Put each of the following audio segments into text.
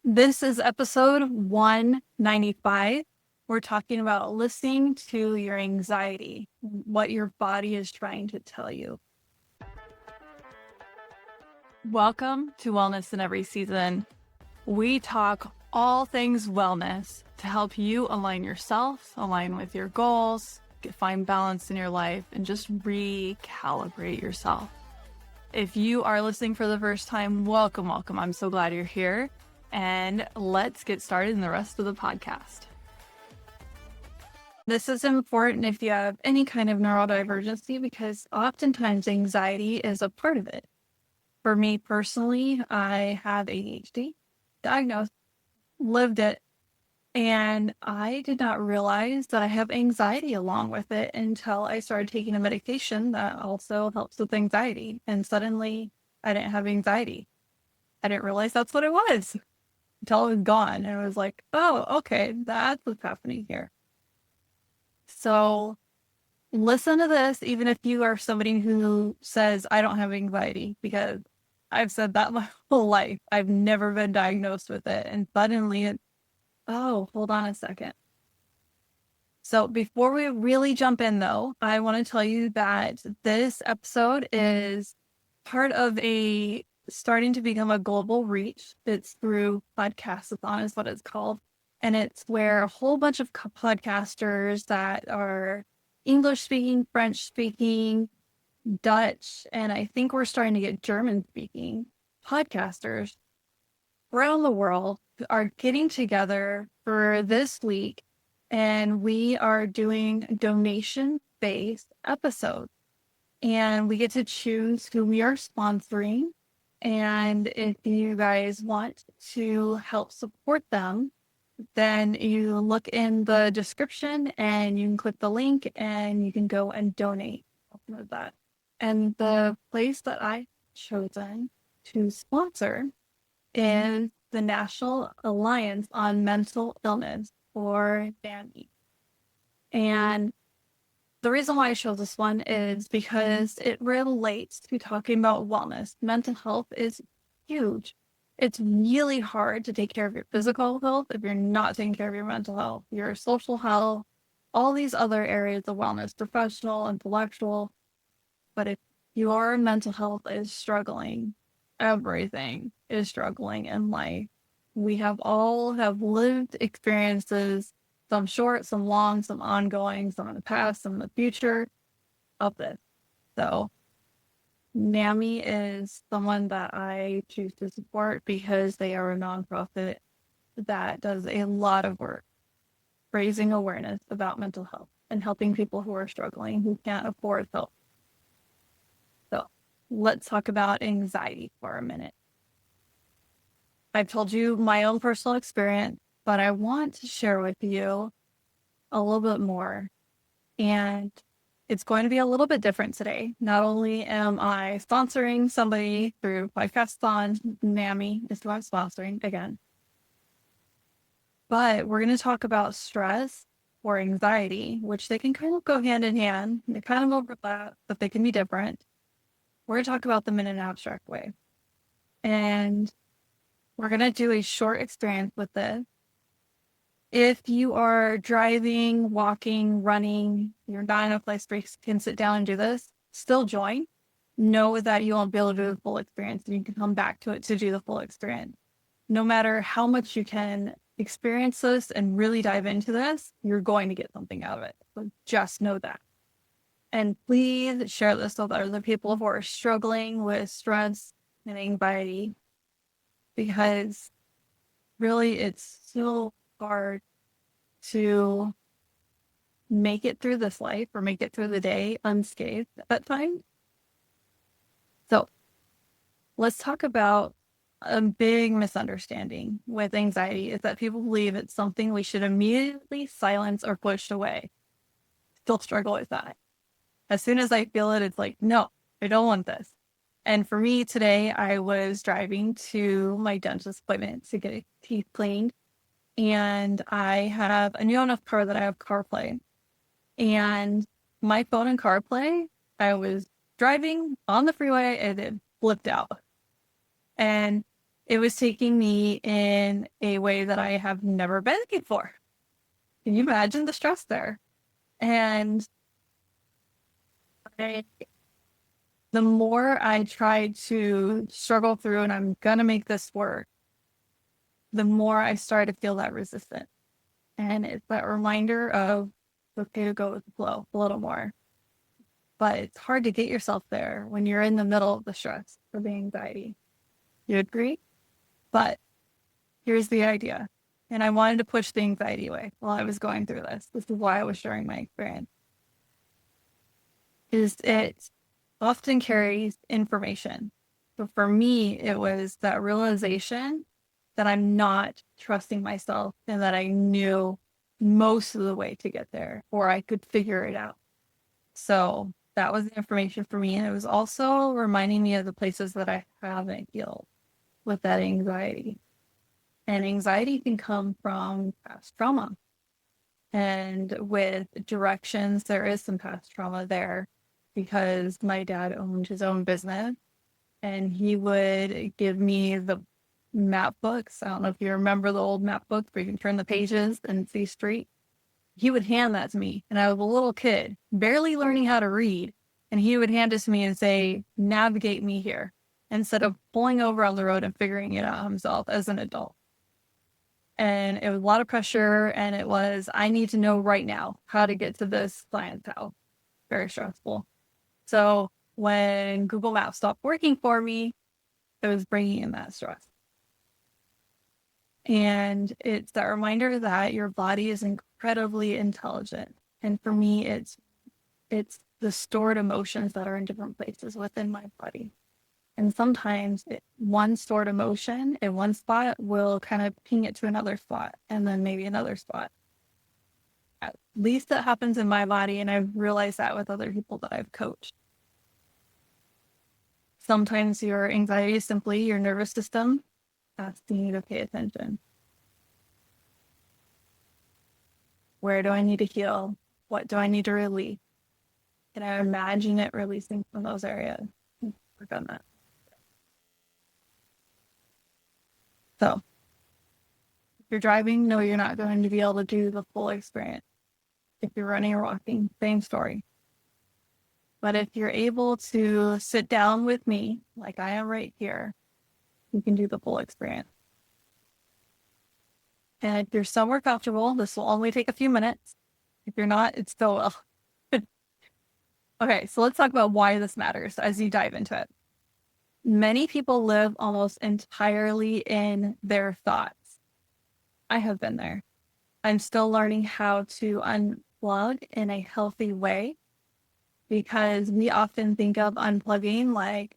This is episode 195. We're talking about listening to your anxiety, what your body is trying to tell you. Welcome to Wellness in Every Season. We talk all things wellness to help you align yourself, align with your goals, find balance in your life, and just recalibrate yourself. If you are listening for the first time, welcome. I'm so glad you're here. And let's get started in the rest of the podcast. This is important if you have any kind of neurodivergency because oftentimes anxiety is a part of it. For me personally, I have ADHD, diagnosed, lived it, and I did not realize that I have anxiety along with it until I started taking a medication that also helps with anxiety. And suddenly I didn't have anxiety. I didn't realize that's what it was until it was gone. And it was like, oh, okay, that's what's happening here. So listen to this, even if you are somebody who says, I don't have anxiety, because I've said that my whole life. I've never been diagnosed with it. And suddenly oh, hold on a second. So before we really jump in though, I want to tell you that this episode is part of a starting to become a global reach. It's through Podcastathon is what it's called. And it's where a whole bunch of podcasters that are English speaking, French speaking, Dutch, and I think we're starting to get German speaking podcasters around the world are getting together for this week, and we are doing donation-based episodes. And we get to choose who we are sponsoring. And if you guys want to help support them, then you look in the description and you can click the link and you can go and donate with that. And the place that I chosen to sponsor is the National Alliance on Mental Illness, or NAMI. And the reason why I chose this one is because it relates to talking about wellness. Mental health is huge. It's really hard to take care of your physical health if you're not taking care of your mental health, your social health, all these other areas of wellness, professional, intellectual. But if your mental health is struggling, everything is struggling in life. We have all have lived experiences, some short, some long, some ongoing, some in the past, some in the future of this. So NAMI is someone that I choose to support because they are a nonprofit that does a lot of work raising awareness about mental health and helping people who are struggling, who can't afford help. So let's talk about anxiety for a minute. I've told you my own personal experience, but I want to share with you a little bit more. And it's going to be a little bit different today. Not only am I sponsoring somebody through Podcastathon, NAMI is who I'm sponsoring again, but we're going to talk about stress or anxiety, which they can kind of go hand in hand. They kind of overlap, but they can be different. We're going to talk about them in an abstract way. And we're going to do a short experience with this. If you are driving, walking, running, you're not in a place where you can sit down and do this, still join. Know that you won't be able to do the full experience and you can come back to it to do the full experience. No matter how much you can experience this and really dive into this, you're going to get something out of it. So just know that. And please share this with other people who are struggling with stress and anxiety, because really it's so hard to make it through this life or make it through the day unscathed at times. So let's talk about a big misunderstanding with anxiety is that people believe it's something we should immediately silence or push away. Still struggle with that. As soon as I feel it, it's like, no, I don't want this. And for me today, I was driving to my dentist appointment to get teeth cleaned. And I have a new enough car that I have CarPlay. And my phone in CarPlay, I was driving on the freeway and it flipped out. And it was taking me in a way that I have never been before. Can you imagine the stress there? And I, the more I tried to struggle through and I'm going to make this work, the more I started to feel that resistance. And it's that reminder of it's okay to go with the flow a little more. But it's hard to get yourself there when you're in the middle of the stress or the anxiety. You agree? But here's the idea. And I wanted to push the anxiety away while I was going through this. This is why I was sharing my experience. Is it often carries information. But for me, it was that realization that I'm not trusting myself and that I knew most of the way to get there or I could figure it out. So that was the information for me. And it was also reminding me of the places that I haven't healed with that anxiety. And anxiety can come from past trauma. And with directions, there is some past trauma there because my dad owned his own business and he would give me the map books. I don't know if you remember the old map books where you can turn the pages and see street. He would hand that to me. And I was a little kid, barely learning how to read. And he would hand it to me and say, navigate me here, instead of pulling over on the road and figuring it out himself as an adult. And it was a lot of pressure. And it was, I need to know right now how to get to this client's house. Very stressful. So when Google Maps stopped working for me, it was bringing in that stress. And it's that reminder that your body is incredibly intelligent. And for me, it's the stored emotions that are in different places within my body. And sometimes one stored emotion in one spot will kind of ping it to another spot and then maybe another spot. At least that happens in my body. And I've realized that with other people that I've coached. Sometimes your anxiety is simply your nervous system asking you to pay attention. Where do I need to heal? What do I need to release? Can I imagine it releasing from those areas? Work on that. So if you're driving, no, you're not going to be able to do the full experience. If you're running or walking, same story. But if you're able to sit down with me, like I am right here, you can do the full experience. And if you're somewhere comfortable, this will only take a few minutes. If you're not, it still will. Okay, so let's talk about why this matters as you dive into it. Many people live almost entirely in their thoughts. I have been there. I'm still learning how to unplug in a healthy way because we often think of unplugging like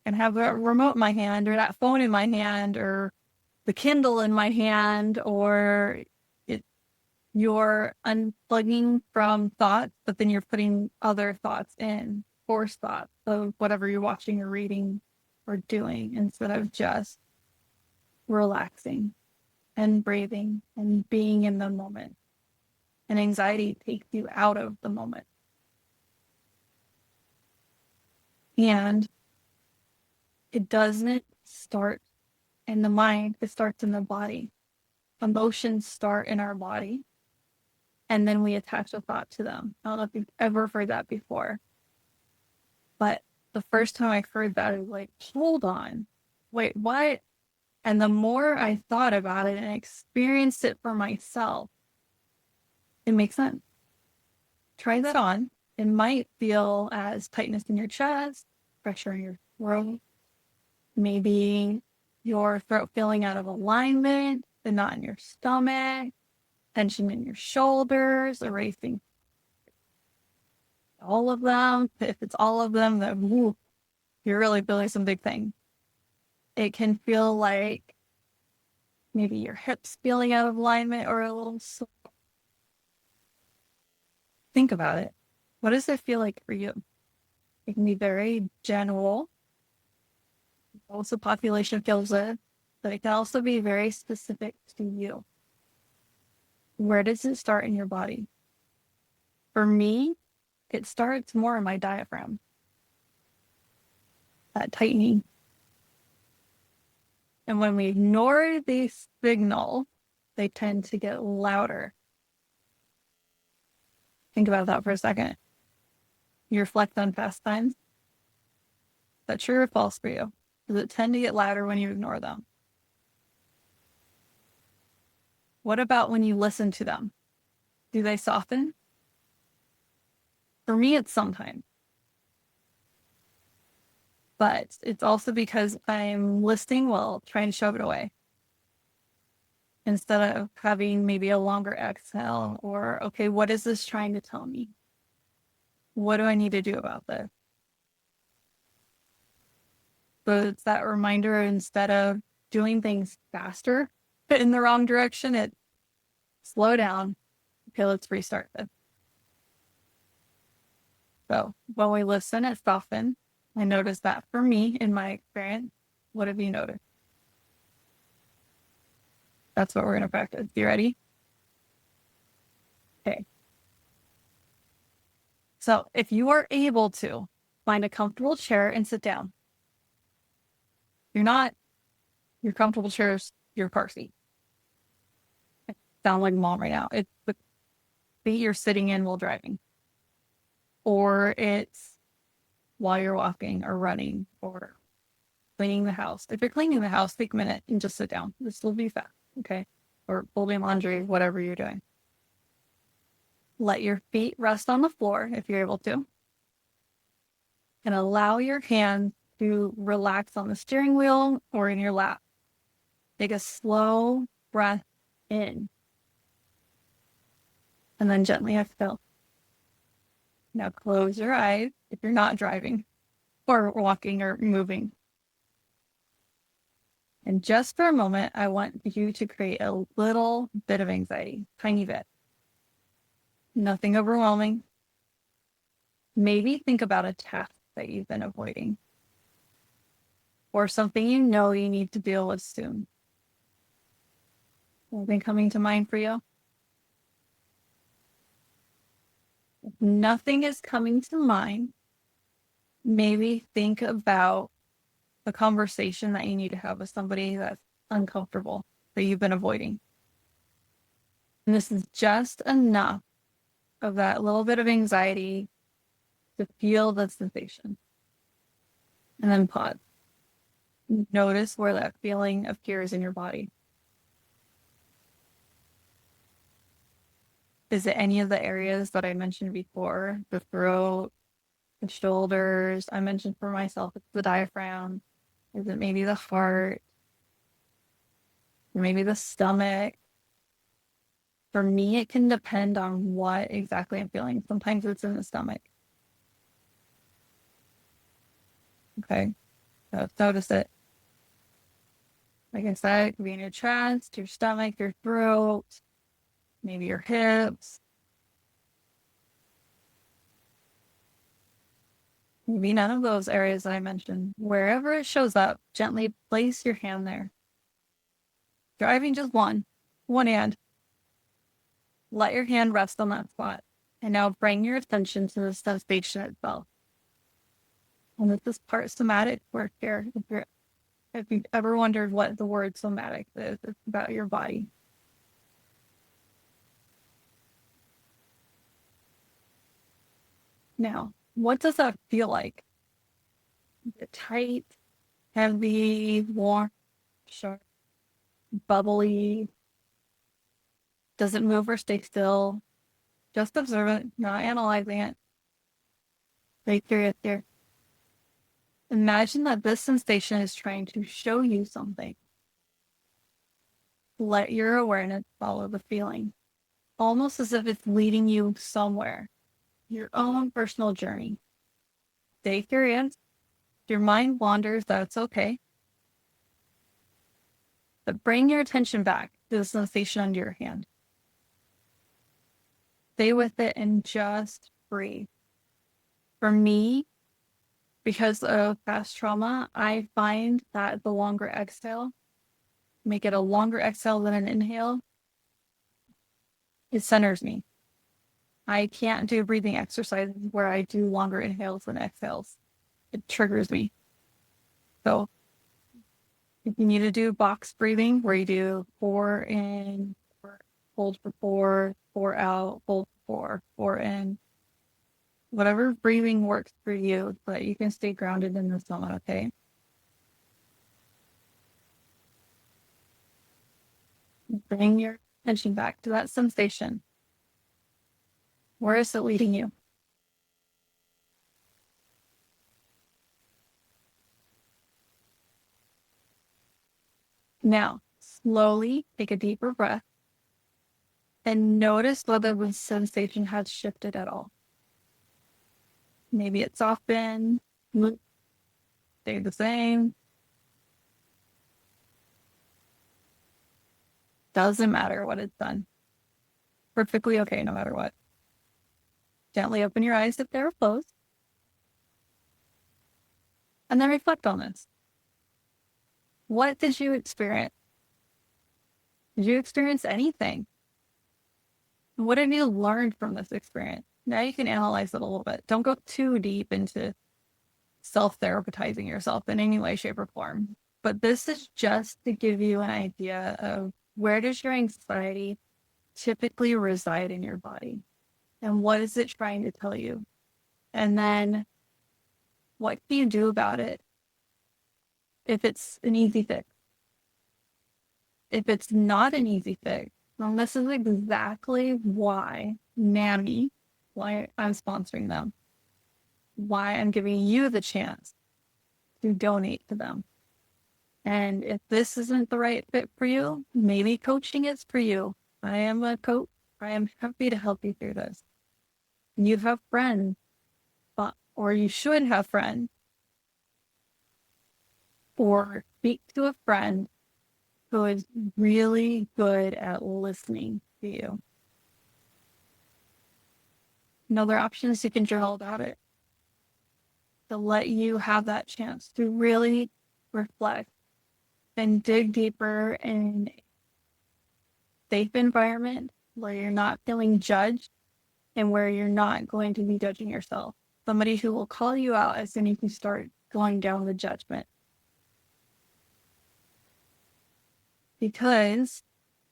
and have a remote in my hand or that phone in my hand or the Kindle in my hand or you're unplugging from thoughts, but then you're putting other thoughts in, forced thoughts of whatever you're watching or reading or doing instead of just relaxing and breathing and being in the moment. And anxiety takes you out of the moment. And it doesn't start in the mind, it starts in the body. Emotions start in our body, and then we attach a thought to them. I don't know if you've ever heard that before. But the first time I heard that, I was like, hold on, wait, what? And the more I thought about it and experienced it for myself, it makes sense. Try that on. It might feel as tightness in your chest, pressure in your throat, maybe your throat feeling out of alignment, the knot in your stomach, tension in your shoulders, erasing all of them. If it's all of them, then woo, you're really feeling some big thing. It can feel like maybe your hips feeling out of alignment or a little. Think about it. What does it feel like for you? It can be very general. Most of the population feels it, but it can also be very specific to you. Where does it start in your body? For me, it starts more in my diaphragm. That tightening. And when we ignore the signal, they tend to get louder. Think about that for a second. You reflect on past times. Is that true or false for you? Does it tend to get louder when you ignore them? What about when you listen to them? Do they soften? For me, it's sometimes, but it's also because I'm listening while trying to shove it away instead of having maybe a longer exhale or, okay, what is this trying to tell me? What do I need to do about this? So it's that reminder instead of doing things faster in the wrong direction, it slow down. Okay, let's restart this. So when we listen, it softens. I noticed that for me in my experience. What have you noticed? That's what we're going to practice. You ready? Okay. So if you are able to find a comfortable chair and sit down, you're not, your comfortable chair is your car seat. I sound like mom right now. It's the seat you're sitting in while driving, or it's while you're walking or running or cleaning the house. If you're cleaning the house, take a minute and just sit down. This will be fast, okay? Or folding laundry, whatever you're doing. Let your feet rest on the floor if you're able to, and allow your hands to relax on the steering wheel or in your lap. Take a slow breath in and then gently exhale. Now close your eyes if you're not driving or walking or moving. And just for a moment, I want you to create a little bit of anxiety, tiny bit. Nothing overwhelming. Maybe think about a task that you've been avoiding or something you know you need to deal with soon. Anything coming to mind for you? If nothing is coming to mind, maybe think about a conversation that you need to have with somebody that's uncomfortable that you've been avoiding. And this is just enough of that little bit of anxiety to feel the sensation. And then pause. Notice where that feeling appears in your body. Is it any of the areas that I mentioned before? The throat, the shoulders? I mentioned for myself, it's the diaphragm. Is it maybe the heart? Or maybe the stomach? For me, it can depend on what exactly I'm feeling. Sometimes it's in the stomach. Okay, so notice it. Like I said, it could be in your chest, your stomach, your throat, maybe your hips. Maybe none of those areas that I mentioned. Wherever it shows up, gently place your hand there. Driving just one hand. Let your hand rest on that spot. And now bring your attention to the sensation itself. And this is part somatic work here. If you've ever wondered what the word somatic is, it's about your body. Now, what does that feel like? Is it tight, heavy, warm, sharp, bubbly? Does it move or stay still? Just observe it, not analyzing it. Stay curious here. Imagine that this sensation is trying to show you something. Let your awareness follow the feeling, almost as if it's leading you somewhere, your own personal journey. Stay curious. If your mind wanders, that's okay. But bring your attention back to the sensation under your hand. Stay with it and just breathe. For me, because of past trauma, I find that the longer exhale, make it a longer exhale than an inhale, it centers me. I can't do breathing exercises where I do longer inhales than exhales. It triggers me. So If you need to do box breathing, where you do 4 in, hold for 4, 4 out, hold for 4, 4 in. Whatever breathing works for you, but you can stay grounded in the zone, okay? Bring your attention back to that sensation. Where is it leading you? Now, slowly take a deeper breath and notice whether the sensation has shifted at all. Maybe it's softened, stayed the same. Doesn't matter what it's done. Perfectly okay no matter what. Gently open your eyes if they're closed. And then reflect on this. What did you experience? Did you experience anything? What have you learned from this experience? Now you can analyze it a little bit. Don't go too deep into self-therapizing yourself in any way, shape, or form. But this is just to give you an idea of where does your anxiety typically reside in your body? And what is it trying to tell you? And then what can you do about it if it's an easy fix? If it's not an easy fix, then this is exactly why NAMI, why I'm sponsoring them, why I'm giving you the chance to donate to them. And if this isn't the right fit for you, maybe coaching is for you. I am a coach. I am happy to help you through this. You have friends, or you should have friends, or speak to a friend who is really good at listening to you. Another option is you can journal about it to let you have that chance to really reflect and dig deeper in a safe environment where you're not feeling judged and where you're not going to be judging yourself. Somebody who will call you out as soon as you start going down the judgment. Because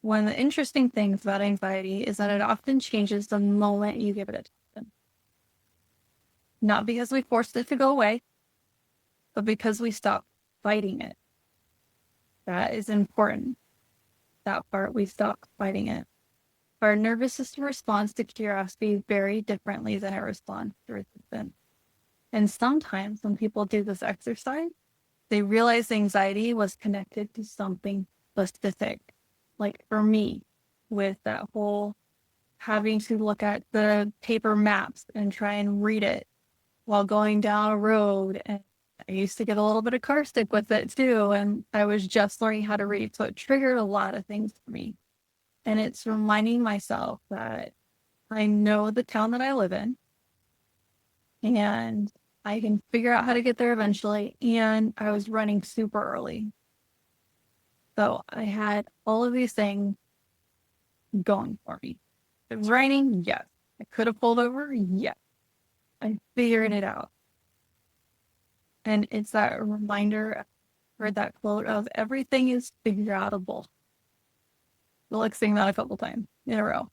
one of the interesting things about anxiety is that it often changes the moment you give it attention. Not because we forced it to go away, but because we stop fighting it. That is important. That part, we stop fighting it. Our nervous system responds to curiosity very differently than it responds to resistance. And sometimes when people do this exercise, they realize anxiety was connected to something specific. Like for me, with that whole having to look at the paper maps and try and read it while going down a road. And I used to get a little bit of car sick with it too. And I was just learning how to read. So it triggered a lot of things for me. And it's reminding myself that I know the town that I live in and I can figure out how to get there eventually. And I was running super early. So I had all of these things going for me. It was raining, yes. I could have pulled over, yes. I figured it out. And it's that reminder, or that quote of everything is figure outable. I like saying that a couple times in a row.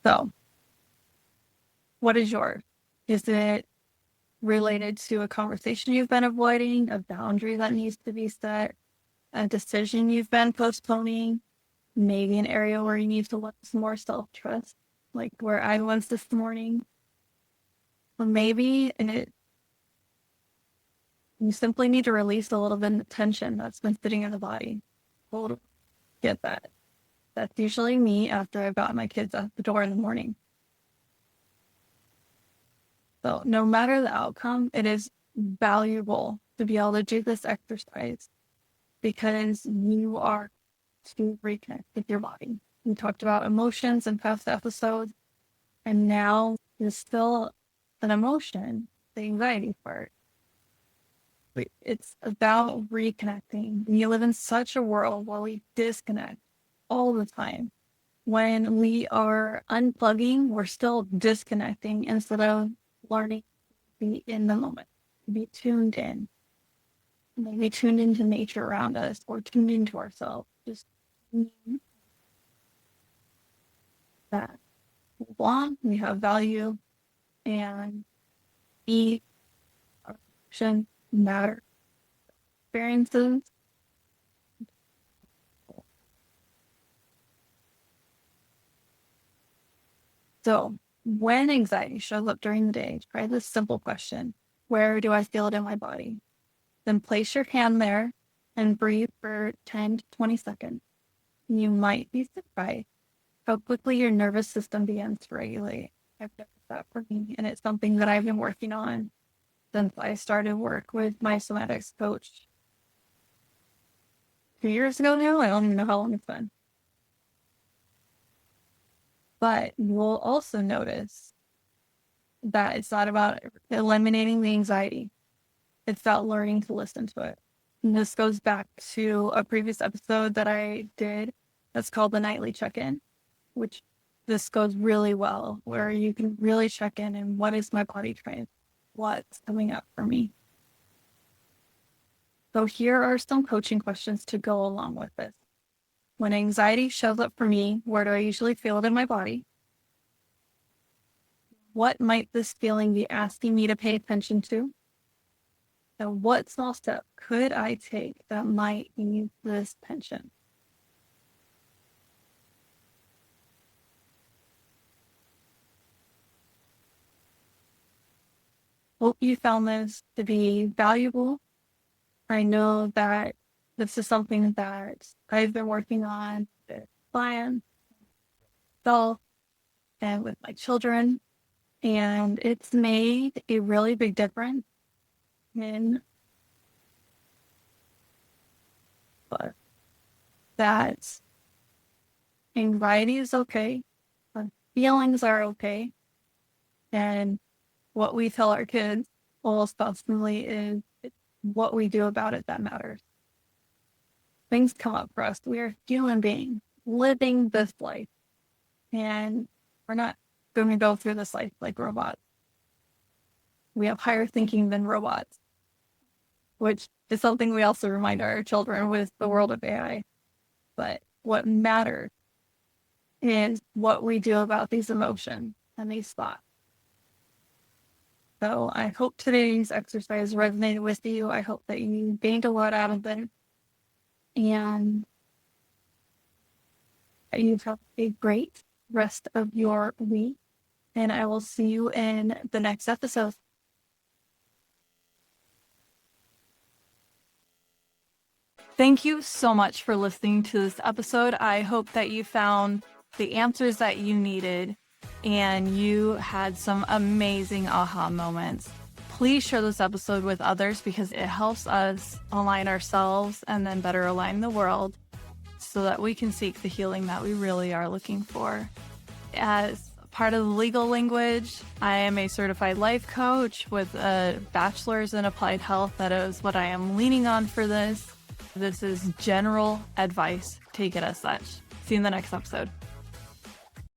So, what is yours? Is it related to a conversation you've been avoiding, a boundary that needs to be set, a decision you've been postponing, maybe an area where you need to let some more self-trust, like where I was this morning? Or maybe you simply need to release a little bit of tension that's been sitting in the body. Totally get that. That's usually me after I've gotten my kids out the door in the morning. So no matter the outcome, it is valuable to be able to do this exercise because you are to reconnect with your body. We talked about emotions in past episodes, and now there's still an emotion, the anxiety part. It's about reconnecting. We live in such a world where we disconnect all the time. When we are unplugging, we're still disconnecting instead of learning to be in the moment, to be tuned in. maybe tuned into nature around us or tuned into ourselves. Just that we belong, we have value, and be our action matter. Experiences. So when anxiety shows up during the day, try this simple question. Where do I feel it in my body? Then place your hand there and breathe for 10 to 20 seconds. You might be surprised how quickly your nervous system begins to regulate. I've noticed that for me, and it's something that I've been working on since I started work with my somatics coach 2 years ago now. I don't even know how long it's been. But you'll also notice that it's not about eliminating the anxiety. It's about learning to listen to it. And this goes back to a previous episode that I did that's called the nightly check-in, which this goes really well, where you can really check in and what is my body trying, what's coming up for me. So here are some coaching questions to go along with this. When anxiety shows up for me, where do I usually feel it in my body? What might this feeling be asking me to pay attention to? And what small step could I take that might ease this tension? Hope you found this to be valuable. I know that this is something that I've been working on with clients, myself, and with my children, and it's made a really big difference in that anxiety is okay, feelings are okay, and what we tell our kids most constantly is what we do about it that matters. Things come up for us. We are human beings living this life, and we're not going to go through this life like robots. We have higher thinking than robots, which is something we also remind our children with the world of AI. But what matters is what we do about these emotions and these thoughts. So I hope today's exercise resonated with you. I hope that you gained a lot out of it. And you have a great rest of your week. And I will see you in the next episode. Thank you so much for listening to this episode. I hope that you found the answers that you needed and you had some amazing aha moments. Please share this episode with others because it helps us align ourselves and then better align the world so that we can seek the healing that we really are looking for. As part of the legal language, I am a certified life coach with a bachelor's in applied health. That is what I am leaning on for this. This is general advice. Take it as such. See you in the next episode.